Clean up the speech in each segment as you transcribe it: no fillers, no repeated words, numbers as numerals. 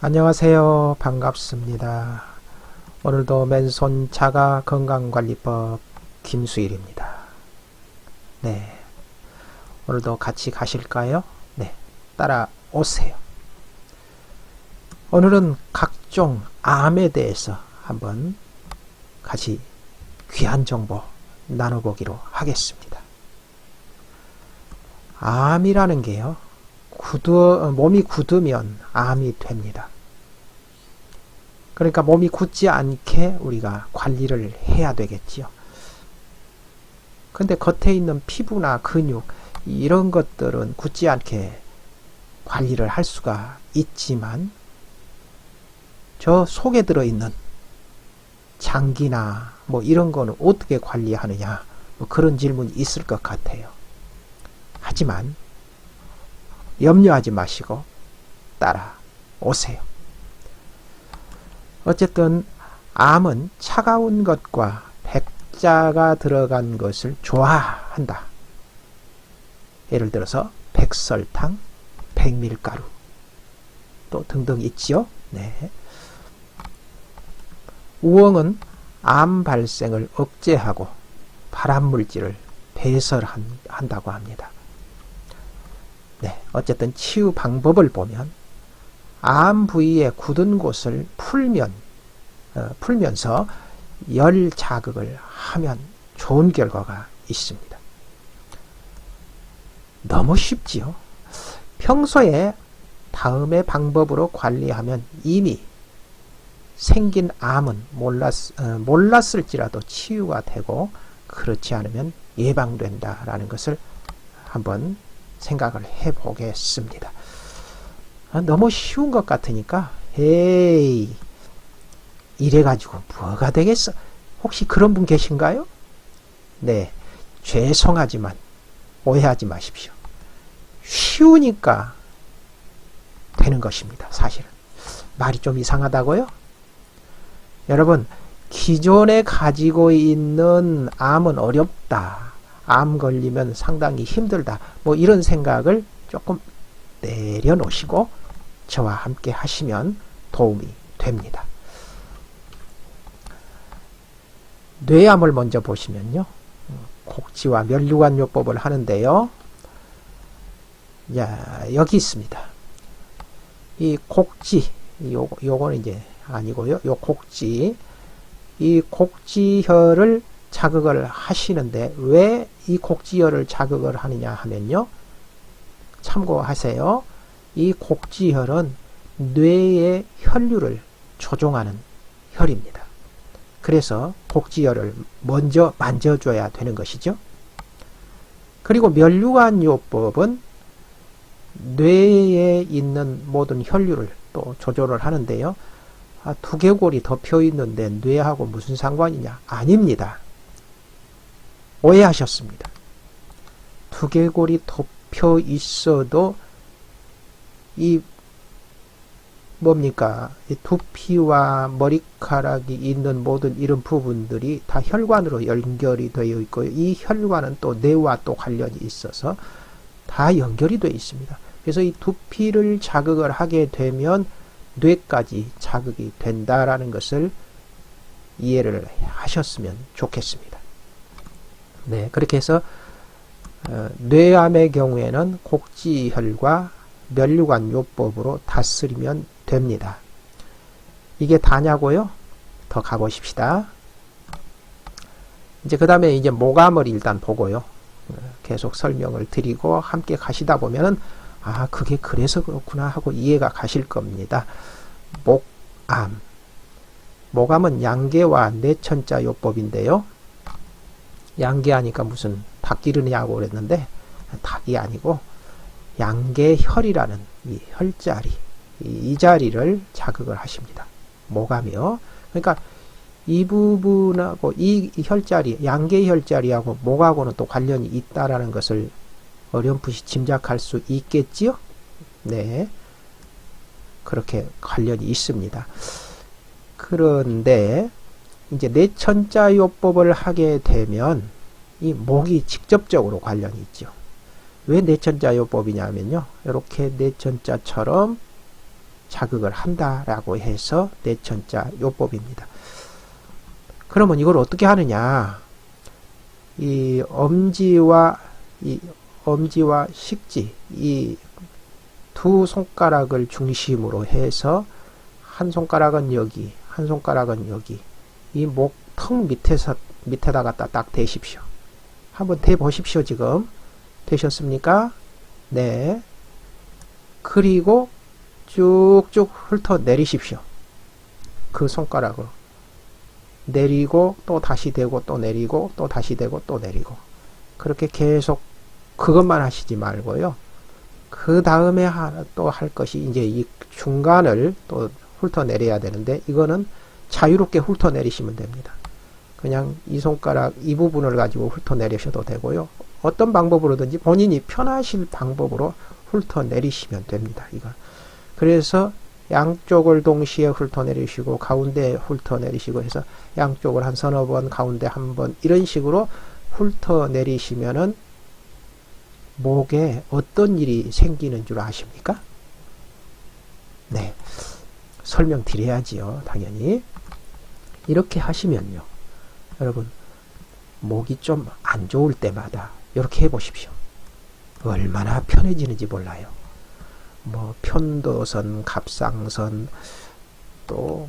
안녕하세요. 반갑습니다. 오늘도 맨손 자가 건강관리법 김수일입니다. 네. 오늘도 같이 가실까요? 네. 따라오세요. 오늘은 각종 암에 대해서 한번 같이 귀한 정보 나눠보기로 하겠습니다. 암이라는 게요. 몸이 굳으면 암이 됩니다. 그러니까 몸이 굳지 않게 우리가 관리를 해야 되겠지요. 근데 겉에 있는 피부나 근육 이런 것들은 굳지 않게 관리를 할 수가 있지만 저 속에 들어있는 장기나 뭐 이런 거는 어떻게 관리하느냐 뭐 그런 질문이 있을 것 같아요. 하지만 염려하지 마시고 따라오세요. 어쨌든 암은 차가운 것과 백자가 들어간 것을 좋아한다. 예를 들어서 백설탕, 백밀가루 또 등등 있지요. 네. 우엉은 암 발생을 억제하고 발암물질을 배설한다고 합니다. 네, 어쨌든 치유 방법을 보면 암 부위에 굳은 곳을 풀면서 열 자극을 하면 좋은 결과가 있습니다. 너무 쉽지요. 평소에 다음의 방법으로 관리하면 이미 생긴 암은 몰랐을지라도 치유가 되고 그렇지 않으면 예방된다라는 것을 한번 생각을 해보겠습니다. 너무 쉬운 것 같으니까 에이 이래가지고 뭐가 되겠어? 혹시 그런 분 계신가요? 네, 죄송하지만 오해하지 마십시오. 쉬우니까 되는 것입니다. 사실은 말이 좀 이상하다고요? 여러분, 기존에 가지고 있는 암은 어렵다, 암 걸리면 상당히 힘들다, 뭐 이런 생각을 조금 내려놓으시고 저와 함께 하시면 도움이 됩니다. 뇌암을 먼저 보시면요, 곡지와 면류관요법을 하는데요. 야, 여기 있습니다. 이 곡지, 요거는 이제 아니고요. 요 곡지, 이 곡지혈을 자극을 하시는데 왜 이 곡지혈을 자극을 하느냐 하면요, 참고하세요. 이 곡지혈은 뇌의 혈류를 조종하는 혈입니다. 그래서 곡지혈을 먼저 만져줘야 되는 것이죠. 그리고 면류관요법은 뇌에 있는 모든 혈류를 또 조절을 하는데요. 두개골이 덮여 있는데 뇌하고 무슨 상관이냐? 아닙니다. 오해하셨습니다. 두개골이 덮여 있어도 이 뭡니까? 이 두피와 머리카락이 있는 모든 이런 부분들이 다 혈관으로 연결이 되어 있고요. 이 혈관은 또 뇌와 또 관련이 있어서 다 연결이 되어 있습니다. 그래서 이 두피를 자극을 하게 되면 뇌까지 자극이 된다라는 것을 이해를 하셨으면 좋겠습니다. 네, 그렇게 해서 뇌암의 경우에는 곡지혈과 면류관요법으로 다스리면 됩니다. 이게 다냐고요? 더 가보십시다. 이제 그 다음에 이제 목암을 일단 보고요. 계속 설명을 드리고 함께 가시다 보면은 아, 그게 그래서 그렇구나 하고 이해가 가실 겁니다. 목암. 목암은 양계와 내천자요법인데요. 양계하니까 무슨 닭 기르냐고 그랬는데 닭이 아니고 양계혈이라는 이 혈자리, 이 자리를 자극을 하십니다. 목암이요. 그러니까 이 부분하고 이 혈자리, 양계혈자리하고 목하고는 또 관련이 있다라는 것을 어렴풋이 짐작할 수 있겠지요? 네. 그렇게 관련이 있습니다. 그런데 이제 내천자요법을 하게 되면 이 목이 직접적으로 관련이 있죠. 왜 내천자요법이냐면요, 이렇게 내천자처럼 자극을 한다라고 해서 내천자 요법입니다. 그러면 이걸 어떻게 하느냐? 이 엄지와 식지, 이 두 손가락을 중심으로 해서 한 손가락은 여기, 한 손가락은 여기, 이 목턱 밑에다가 딱 대십시오. 한번 대보십시오. 지금 되셨습니까? 네. 그리고 쭉쭉 훑어 내리십시오. 그 손가락으로 내리고 또 다시 대고 또 내리고 또 다시 대고 또 내리고, 그렇게 계속 그것만 하시지 말고요. 그 다음에 또 할 것이 이제 이 중간을 또 훑어 내려야 되는데, 이거는 자유롭게 훑어 내리시면 됩니다. 그냥 이 손가락 이 부분을 가지고 훑어 내리셔도 되고요. 어떤 방법으로든지 본인이 편하실 방법으로 훑어 내리시면 됩니다. 이거. 그래서 양쪽을 동시에 훑어 내리시고 가운데 훑어 내리시고 해서 양쪽을 한 서너 번, 가운데 한 번, 이런 식으로 훑어 내리시면은 목에 어떤 일이 생기는 줄 아십니까? 네. 설명드려야지요. 당연히. 이렇게 하시면요. 여러분, 목이 좀 안 좋을 때마다 이렇게 해보십시오. 얼마나 편해지는지 몰라요. 뭐 편도선, 갑상선, 또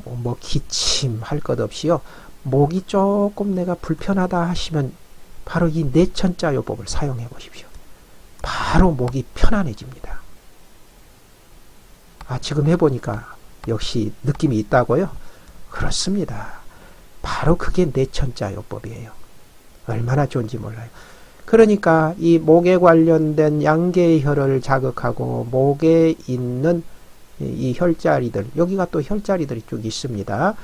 뭐 기침 할 것 없이요. 목이 조금 내가 불편하다 하시면 바로 이 내천자 요법을 사용해 보십시오. 바로 목이 편안해집니다. 아, 지금 해보니까 역시 느낌이 있다고요? 그렇습니다. 바로 그게 내천자 요법이에요. 얼마나 좋은지 몰라요. 그러니까 이 목에 관련된 양계혈을 자극하고 목에 있는 이 혈자리들, 여기가 또 혈자리들이 쭉 있습니다.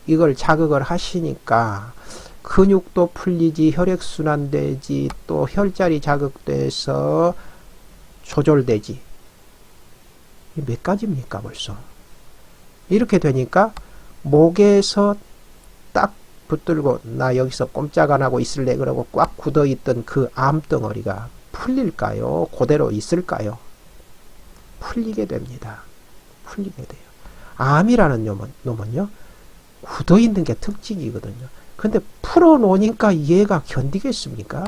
이걸 자극을 하시니까 근육도 풀리지, 혈액순환 되지, 또 혈자리 자극돼서 조절되지. 몇 가지입니까 벌써. 이렇게 되니까 목에서 딱 붙들고 나 여기서 꼼짝 안 하고 있을래 그러고 꽉 굳어있던 그 암덩어리가 풀릴까요? 그대로 있을까요? 풀리게 됩니다. 풀리게 돼요. 암이라는 놈은요, 굳어있는 게 특징이거든요. 근데 풀어놓으니까 얘가 견디겠습니까?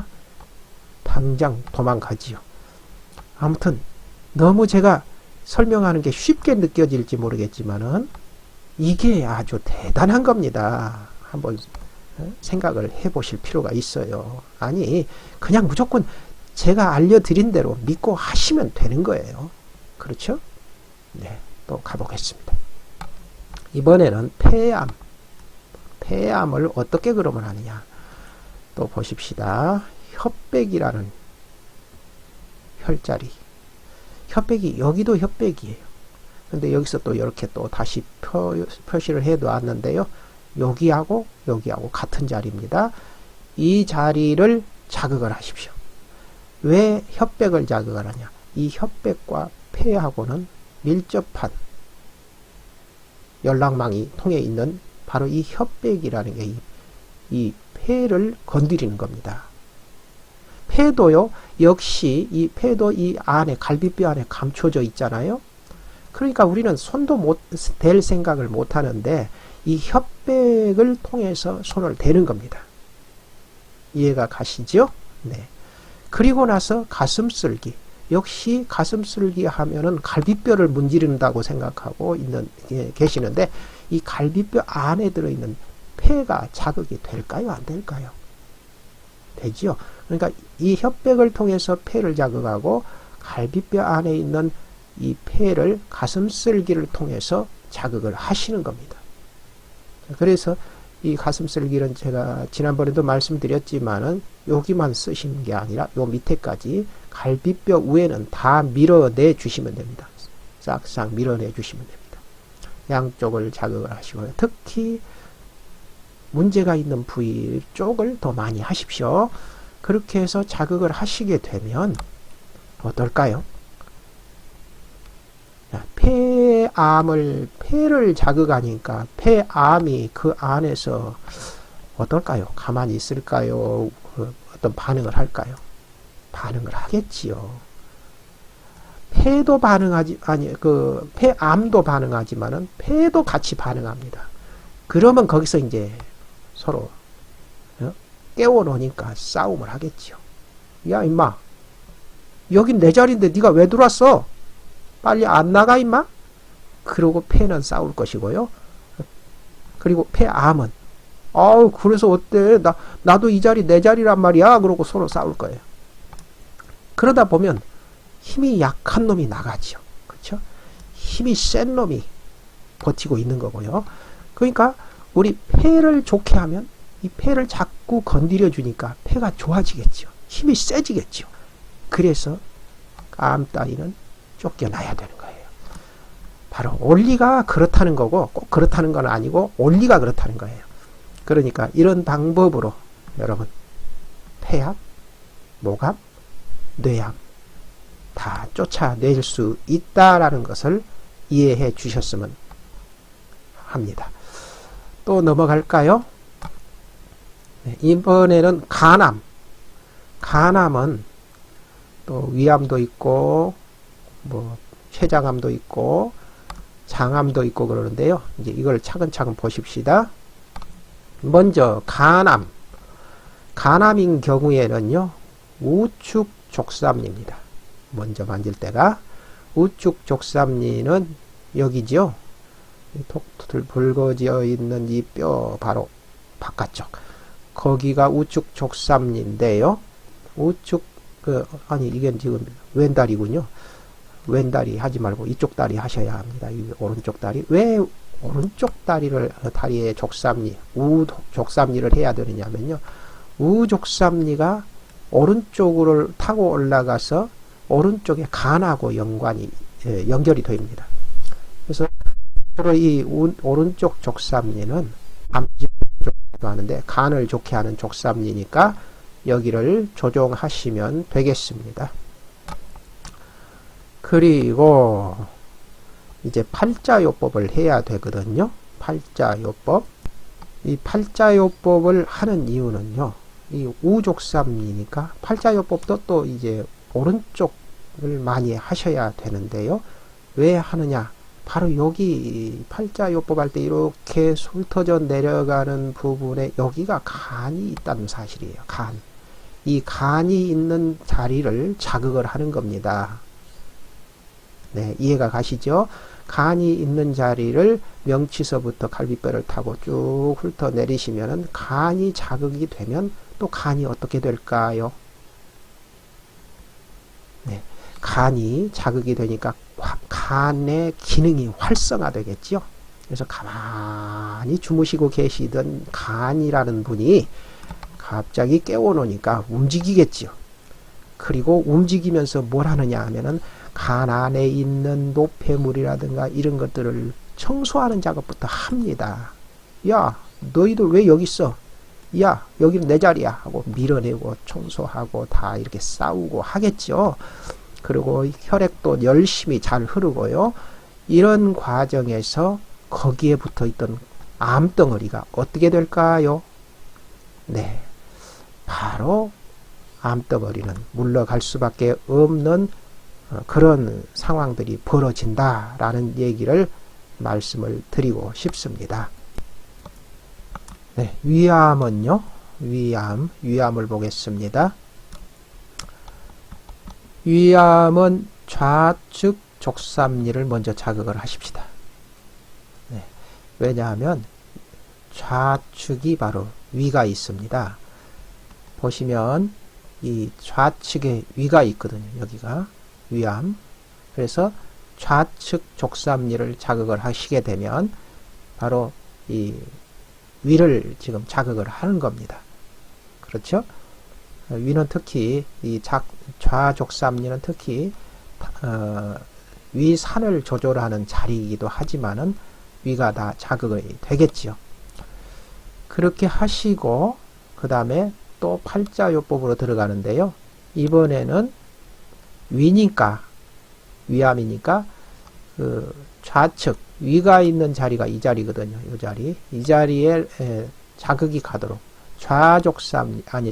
당장 도망가지요. 아무튼 너무 제가 설명하는 게 쉽게 느껴질지 모르겠지만은 이게 아주 대단한 겁니다. 한번 생각을 해보실 필요가 있어요. 아니, 그냥 무조건 제가 알려드린 대로 믿고 하시면 되는 거예요. 그렇죠? 네, 또 가보겠습니다. 이번에는 폐암을 어떻게 그러면 하느냐. 또 보십시다. 혈백이라는 혈자리. 혈백이, 여기도 혈백이에요. 근데 여기서 또 이렇게 또 다시 표시를 해 놨는데요. 여기하고 같은 자리입니다. 이 자리를 자극을 하십시오. 왜 혈백을 자극을 하냐? 이 혈백과 폐하고는 밀접한 연락망이 통해 있는 바로 이 혈백이라는 게 이 폐를 건드리는 겁니다. 폐도요, 역시 이 폐도 이 안에, 갈비뼈 안에 감춰져 있잖아요. 그러니까 우리는 손도 못 댈 생각을 못 하는데 이 혈백을 통해서 손을 대는 겁니다. 이해가 가시죠? 네. 그리고 나서 가슴 쓸기. 역시 가슴 쓸기 하면은 갈비뼈를 문지른다고 생각하고 계시는데, 이 갈비뼈 안에 들어있는 폐가 자극이 될까요? 안 될까요? 되지요. 그러니까 이 혈백을 통해서 폐를 자극하고 갈비뼈 안에 있는 이 폐를 가슴 쓸기를 통해서 자극을 하시는 겁니다. 그래서 이 가슴 쓸기는 제가 지난번에도 말씀드렸지만은 여기만 쓰시는 게 아니라 요 밑에까지 갈비뼈 위에는 다 밀어내 주시면 됩니다. 싹싹 밀어내 주시면 됩니다. 양쪽을 자극을 하시고요. 특히 문제가 있는 부위 쪽을 더 많이 하십시오. 그렇게 해서 자극을 하시게 되면 어떨까요? 폐를 자극하니까 폐암이 그 안에서 어떨까요? 가만히 있을까요? 어떤 반응을 할까요? 반응을 하겠지요. 폐도 반응하지, 아니, 폐암도 반응하지만은 폐도 같이 반응합니다. 그러면 거기서 이제 서로, 깨워놓으니까 싸움을 하겠죠. 야, 임마. 여긴 내 자리인데 네가 왜 들어왔어? 빨리 안 나가, 임마? 그러고 폐는 싸울 것이고요. 그리고 폐암은, 그래서 어때? 나도 이 자리 내 자리란 말이야. 그러고 서로 싸울 거예요. 그러다 보면 힘이 약한 놈이 나가죠. 그렇죠? 힘이 센 놈이 버티고 있는 거고요. 그러니까 우리 폐를 좋게 하면 이 폐를 자꾸 건드려 주니까 폐가 좋아지겠죠. 힘이 세지겠죠. 그래서 암 따위는 쫓겨나야 되는 거예요. 바로 원리가 그렇다는 거고, 꼭 그렇다는 건 아니고 원리가 그렇다는 거예요. 그러니까 이런 방법으로 여러분 폐암, 목암, 뇌암 다 쫓아낼 수 있다라는 것을 이해해 주셨으면 합니다. 또 넘어갈까요? 네, 이번에는 간암. 간암은 또 위암도 있고 뭐 췌장암도 있고 장암도 있고 그러는데요. 이제 이걸 차근차근 보십시다. 먼저 간암. 간암인 경우에는요. 우측 족삼리입니다. 먼저 만질 때가 우측 족삼리는 여기죠. 톡 붉어져 있는 이 뼈 바로 바깥쪽. 거기가 우측 족삼리인데요. 우측 아니 이게 지금 왼다리군요. 왼다리 하지 말고 이쪽 다리 하셔야 합니다. 이 오른쪽 다리. 왜 오른쪽 다리의 족삼리, 우족삼리를 해야 되느냐면요. 우족삼리가 오른쪽으로 타고 올라가서 오른쪽에 간하고 연결이 됩니다. 그래서 이 오른쪽 족삼리는 암지도 하는데 간을 좋게 하는 족삼리니까 여기를 조정하시면 되겠습니다. 그리고 이제 팔자요법을 해야 되거든요. 팔자요법. 이 팔자요법을 하는 이유는요. 이 우족삼리니까 팔자요법도 또 이제 오른쪽을 많이 하셔야 되는데요. 왜 하느냐? 바로 여기 팔자요법 할 때 이렇게 훑어져 내려가는 부분에 여기가 간이 있다는 사실이에요. 간. 이 간이 있는 자리를 자극을 하는 겁니다. 네, 이해가 가시죠? 간이 있는 자리를 명치서부터 갈비뼈를 타고 쭉 훑어 내리시면은 간이 자극이 되면 또 간이 어떻게 될까요? 네, 간이 자극이 되니까 간의 기능이 활성화되겠죠. 그래서 가만히 주무시고 계시던 간이라는 분이 갑자기 깨워놓으니까 움직이겠죠. 그리고 움직이면서 뭘 하느냐 하면은 간 안에 있는 노폐물이라든가 이런 것들을 청소하는 작업부터 합니다. 야, 너희들 왜 여기 있어? 야, 여기는 내 자리야 하고 밀어내고 청소하고 다 이렇게 싸우고 하겠죠. 그리고 혈액도 열심히 잘 흐르고요. 이런 과정에서 거기에 붙어있던 암덩어리가 어떻게 될까요? 네, 바로 암덩어리는 물러갈 수밖에 없는 그런 상황들이 벌어진다라는 얘기를 말씀을 드리고 싶습니다. 네, 위암은요. 위암을 보겠습니다. 위암은 좌측 족삼리를 먼저 자극을 하십시다. 네, 왜냐하면 좌측이 바로 위가 있습니다. 보시면 이 좌측에 위가 있거든요. 여기가 위암. 그래서 좌측 족삼리를 자극을 하시게 되면 바로 이 위를 지금 자극을 하는 겁니다. 그렇죠? 위는 특히 이 좌족삼리는 특히 위산을 조절하는 자리이기도 하지만은 위가 다 자극이 되겠지요. 그렇게 하시고 그 다음에 또 팔자요법으로 들어가는데요. 이번에는 위니까 위암이니까 그 좌측 위가 있는 자리가 이 자리거든요. 이 자리에 자극이 가도록 좌족삼리 아니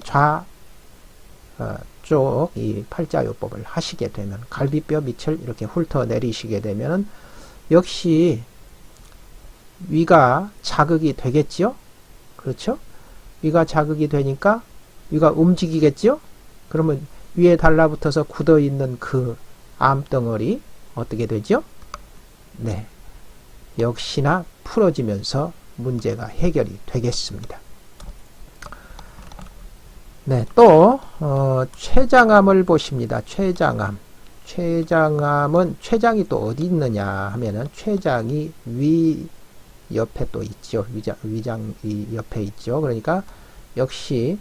쪽 이 팔자요법을 하시게 되면 갈비뼈 밑을 이렇게 훑어 내리시게 되면 역시 위가 자극이 되겠죠? 그렇죠? 위가 자극이 되니까 위가 움직이겠죠? 그러면 위에 달라붙어서 굳어 있는 그 암덩어리 어떻게 되죠? 네. 역시나 풀어지면서 문제가 해결이 되겠습니다. 네, 또 췌장암을 보십니다. 췌장암. 췌장암은 췌장이 또 어디 있느냐 하면은 췌장이 위 옆에 또 있죠. 위장 이 옆에 있죠. 그러니까 역시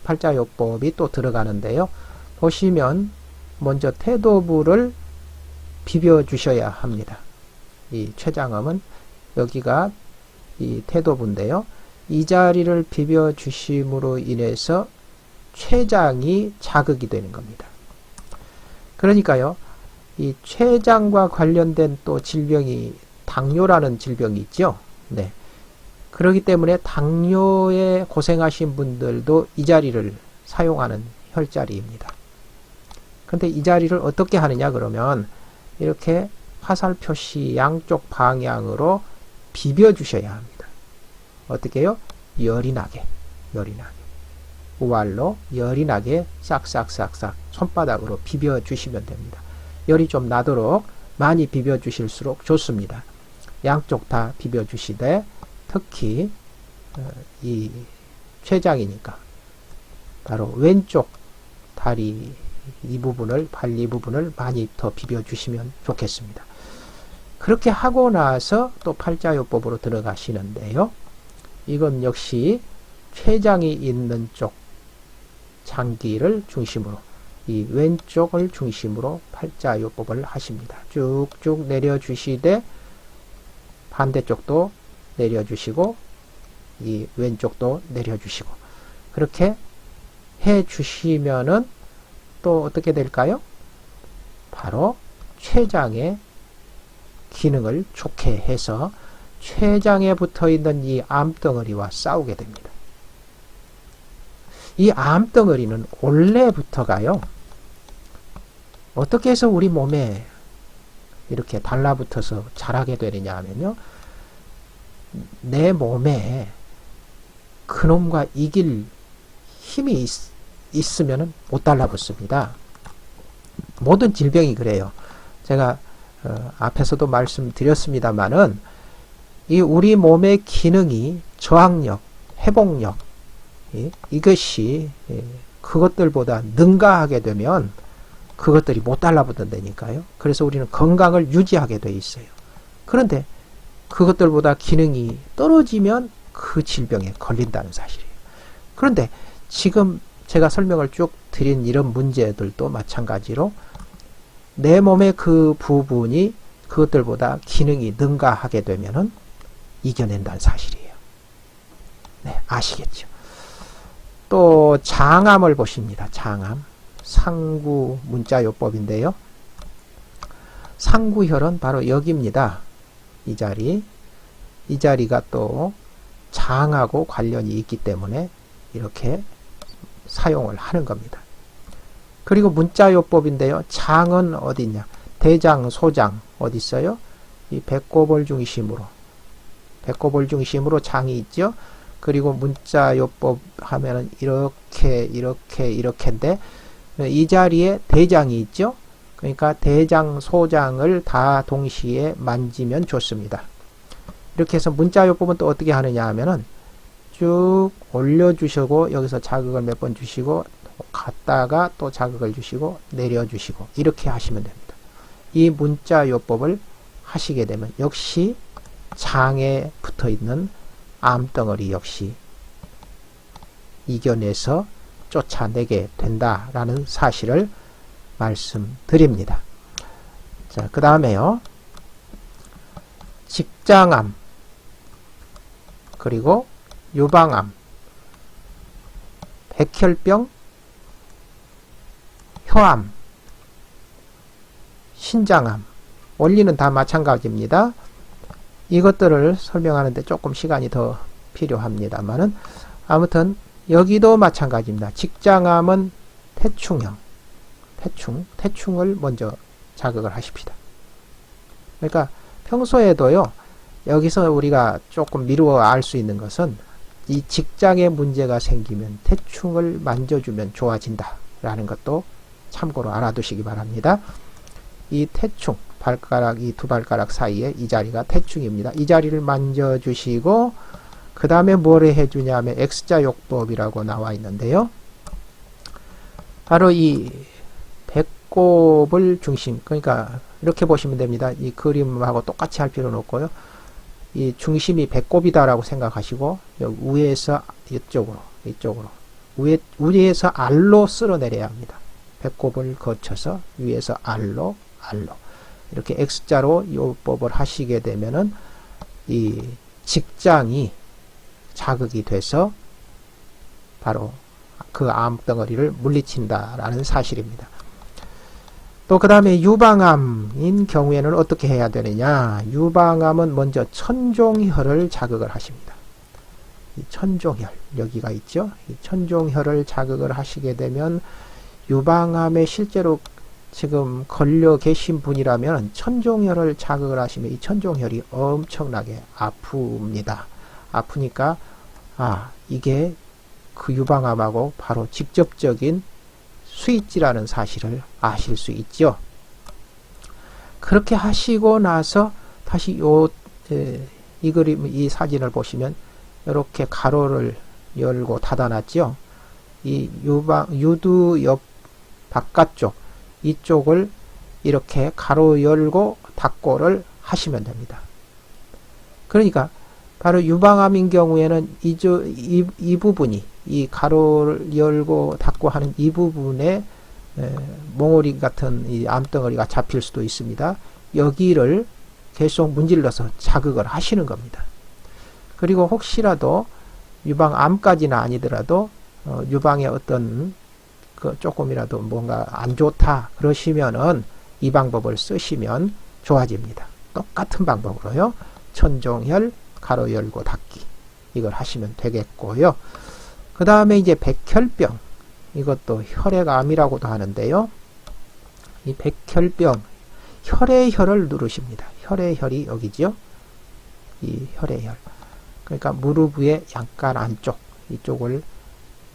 팔자요법이 또 들어가는데요. 보시면 먼저 태도부를 비벼 주셔야 합니다. 이 췌장암은 여기가 이 태도부인데요. 이 자리를 비벼 주심으로 인해서 췌장이 자극이 되는 겁니다. 그러니까요, 이 췌장과 관련된 또 질병이 당뇨라는 질병이 있죠. 네. 그렇기 때문에 당뇨에 고생하신 분들도 이 자리를 사용하는 혈자리입니다. 근데 이 자리를 어떻게 하느냐 그러면 이렇게 화살표시 양쪽 방향으로 비벼 주셔야 합니다. 어떻게 해요? 열이 나게. 우알로 열이 나게 싹싹싹싹 손바닥으로 비벼 주시면 됩니다. 열이 좀 나도록 많이 비벼 주실수록 좋습니다. 양쪽 다 비벼 주시되 특히 이 췌장이니까 바로 왼쪽 다리 이 부분을, 발 이 부분을 많이 더 비벼 주시면 좋겠습니다. 그렇게 하고 나서 또 팔자요법으로 들어가시는데요. 이건 역시 췌장이 있는 쪽 장기를 중심으로 이 왼쪽을 중심으로 팔자요법을 하십니다. 쭉쭉 내려주시되 반대쪽도 내려주시고 이 왼쪽도 내려주시고 그렇게 해주시면은 또 어떻게 될까요? 바로 췌장의 기능을 좋게 해서 췌장에 붙어있는 이 암덩어리와 싸우게 됩니다. 이 암덩어리는 원래부터가요. 어떻게 해서 우리 몸에 이렇게 달라붙어서 자라게 되느냐 하면요. 내 몸에 그놈과 이길 힘이 있으면 못 달라붙습니다. 모든 질병이 그래요. 제가 앞에서도 말씀드렸습니다만은 이 우리 몸의 기능이 저항력, 회복력 이것이 그것들보다 능가하게 되면 그것들이 못 달라붙는다니까요. 그래서 우리는 건강을 유지하게 돼 있어요. 그런데 그것들보다 기능이 떨어지면 그 질병에 걸린다는 사실이에요. 그런데 지금 제가 설명을 쭉 드린 이런 문제들도 마찬가지로 내 몸의 그 부분이 그것들보다 기능이 능가하게 되면은 이겨낸다는 사실이에요. 네, 아시겠죠? 또 장암을 보십니다. 장암. 상구 문자요법인데요. 상구혈은 바로 여기입니다. 이 자리. 이 자리가 또 장하고 관련이 있기 때문에 이렇게 사용을 하는 겁니다. 그리고 문자요법인데요. 장은 어디 있냐? 대장, 소장 어디 있어요? 이 배꼽을 중심으로 장이 있죠. 그리고 문자요법 하면은 이렇게인데 이 자리에 대장이 있죠. 그러니까 대장, 소장을 다 동시에 만지면 좋습니다. 이렇게 해서 문자요법은 또 어떻게 하느냐 하면은 쭉 올려주시고 여기서 자극을 몇 번 주시고 갔다가 또 자극을 주시고 내려주시고 이렇게 하시면 됩니다. 이 문자요법을 하시게 되면 역시 장에 붙어있는 암덩어리 역시 이겨내서 쫓아내게 된다라는 사실을 말씀드립니다. 자, 그 다음에요. 직장암 그리고 유방암, 백혈병, 혀암, 신장암 원리는 다 마찬가지입니다. 이것들을 설명하는데 조금 시간이 더 필요합니다만은 아무튼 여기도 마찬가지입니다. 직장암은 태충형, 태충을 먼저 자극을 하십시다. 그러니까 평소에도요, 여기서 우리가 조금 미루어 알 수 있는 것은 이 직장에 문제가 생기면 태충을 만져주면 좋아진다 라는 것도 참고로 알아두시기 바랍니다. 이 태충, 이 두 발가락 사이에 이 자리가 태충입니다. 이 자리를 만져주시고 그 다음에 뭘 해주냐면 X자 요법이라고 나와 있는데요. 바로 이 배꼽을 중심, 그러니까 이렇게 보시면 됩니다. 이 그림하고 똑같이 할 필요는 없고요. 이 중심이 배꼽이다라고 생각하시고 여기 위에서 이쪽으로 위에서 알로 쓸어내려야 합니다. 배꼽을 거쳐서 위에서 알로 이렇게 X자로 요법을 하시게 되면은 이 직장이 자극이 돼서 바로 그 암덩어리를 물리친다라는 사실입니다. 또 그 다음에 유방암인 경우에는 어떻게 해야 되느냐. 유방암은 먼저 천종혈을 자극을 하십니다. 이 천종혈, 여기가 있죠. 이 천종혈을 자극을 하시게 되면 유방암에 실제로 지금 걸려 계신 분이라면 천종혈을 자극을 하시면 이 천종혈이 엄청나게 아픕니다. 아프니까 이게 그 유방암하고 바로 직접적인 수익지라는 사실을 아실 수 있죠. 그렇게 하시고 나서 다시 이 그림, 이 사진을 보시면 이렇게 가로를 열고 닫아놨죠. 이 유두 옆 바깥쪽 이쪽을 이렇게 가로 열고 닫고를 하시면 됩니다. 그러니까 바로 유방암인 경우에는 이 부분이 이 가로를 열고 닫고 하는 이 부분에 몽오리 같은 이 암덩어리가 잡힐 수도 있습니다. 여기를 계속 문질러서 자극을 하시는 겁니다. 그리고 혹시라도 유방암까지는 아니더라도 유방에 어떤 조금이라도 뭔가 안 좋다 그러시면은 이 방법을 쓰시면 좋아집니다. 똑같은 방법으로요. 천종혈 가로 열고 닫기 이걸 하시면 되겠고요. 그 다음에 이제 백혈병, 이것도 혈액암이라고도 하는데요. 이 백혈병, 혈의 혈을 누르십니다. 혈의 혈이 여기죠. 이 혈의 혈. 그러니까 무릎 위에 약간 안쪽 이쪽을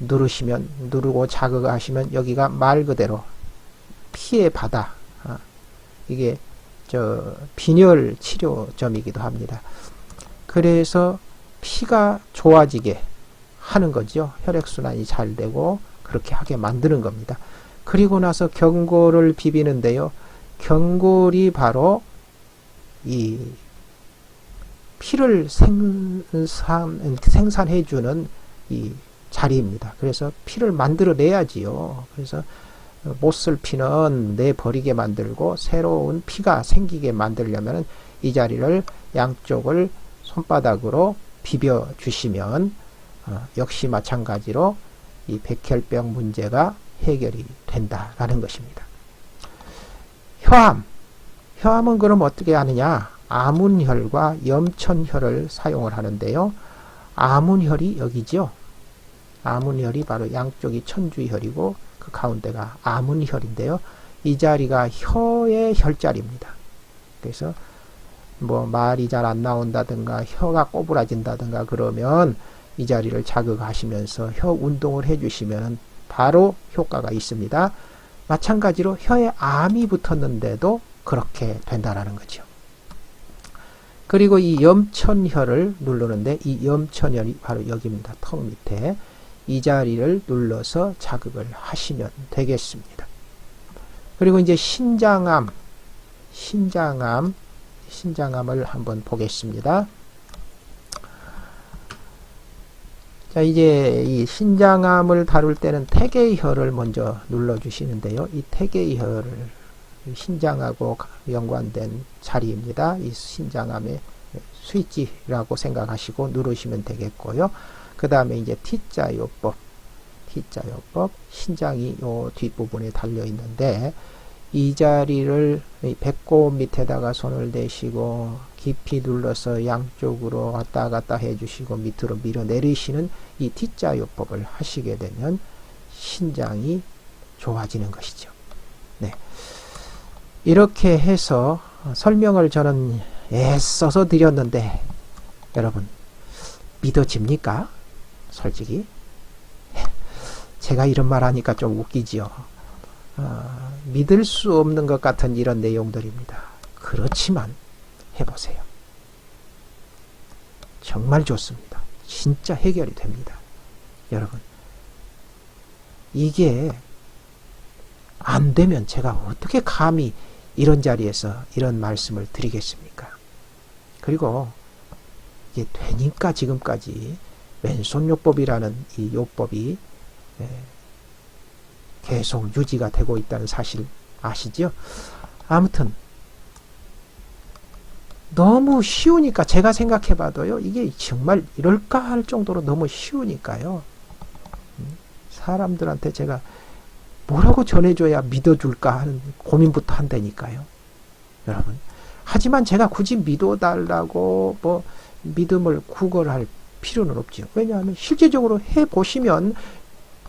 누르고 자극하시면 여기가 말 그대로 피의 바다. 이게 빈혈 치료점이기도 합니다. 그래서 피가 좋아지게 하는 거죠. 혈액순환이 잘 되고 그렇게 하게 만드는 겁니다. 그리고 나서 경골을 비비는데요. 경골이 바로 이 피를 생산해주는 이 자리입니다. 그래서 피를 만들어내야지요. 그래서 못 쓸 피는 내버리게 만들고 새로운 피가 생기게 만들려면 이 자리를 양쪽을 손바닥으로 비벼 주시면 역시 마찬가지로 이 백혈병 문제가 해결이 된다라는 것입니다. 혀암은 그럼 어떻게 하느냐? 아문혈과 염천혈을 사용을 하는데요. 아문혈이 여기죠. 아문혈이 바로 양쪽이 천주혈이고 그 가운데가 아문혈인데요. 이 자리가 혀의 혈자리입니다. 그래서 뭐 말이 잘 안 나온다든가 혀가 꼬부라진다든가 그러면 이 자리를 자극하시면서 혀 운동을 해주시면 바로 효과가 있습니다. 마찬가지로 혀에 암이 붙었는데도 그렇게 된다라는 거죠. 그리고 이 염천혈을 누르는데 이 염천혈이 바로 여기입니다. 턱 밑에 이 자리를 눌러서 자극을 하시면 되겠습니다. 그리고 이제 신장암을 한번 보겠습니다. 자, 이제 이 신장암을 다룰 때는 태계혈을 먼저 눌러주시는데요. 이 태계혈을 신장하고 연관된 자리입니다. 이 신장암의 스위치라고 생각하시고 누르시면 되겠고요. 그 다음에 이제 T자요법, 신장이 요 뒷부분에 달려 있는데 이 자리를 배꼽 밑에다가 손을 대시고 깊이 눌러서 양쪽으로 왔다 갔다 해주시고 밑으로 밀어내리시는 이 T자요법을 하시게 되면 신장이 좋아지는 것이죠. 네. 이렇게 해서 설명을 저는 애써서 드렸는데 여러분 믿어집니까? 솔직히 제가 이런 말 하니까 좀 웃기지요. 믿을 수 없는 것 같은 이런 내용들입니다. 그렇지만 해보세요. 정말 좋습니다. 진짜 해결이 됩니다. 여러분 이게 안 되면 제가 어떻게 감히 이런 자리에서 이런 말씀을 드리겠습니까? 그리고 이게 되니까 지금까지 왼손요법이라는 이 요법이 계속 유지가 되고 있다는 사실 아시죠? 아무튼 너무 쉬우니까 제가 생각해봐도요 이게 정말 이럴까 할 정도로 너무 쉬우니까요 사람들한테 제가 뭐라고 전해줘야 믿어줄까 하는 고민부터 한다니까요 여러분. 하지만 제가 굳이 믿어달라고 뭐 믿음을 구걸할 필요는 없죠. 왜냐하면 실제적으로 해보시면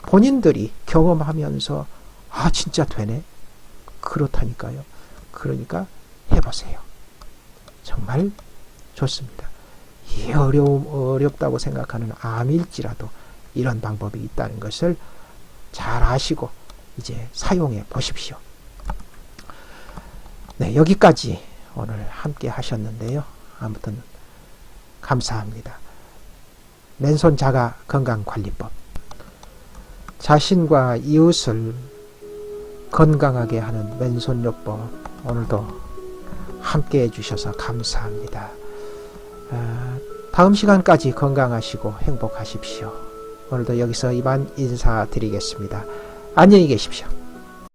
본인들이 경험하면서 아 진짜 되네 그렇다니까요. 그러니까 해보세요. 정말 좋습니다. 이 어렵다고 생각하는 암일지라도 이런 방법이 있다는 것을 잘 아시고 이제 사용해 보십시오. 네, 여기까지 오늘 함께 하셨는데요. 아무튼 감사합니다. 맨손 자가 건강관리법. 자신과 이웃을 건강하게 하는 왼손요법 오늘도 함께 해주셔서 감사합니다. 다음 시간까지 건강하시고 행복하십시오. 오늘도 여기서 이만 인사드리겠습니다. 안녕히 계십시오.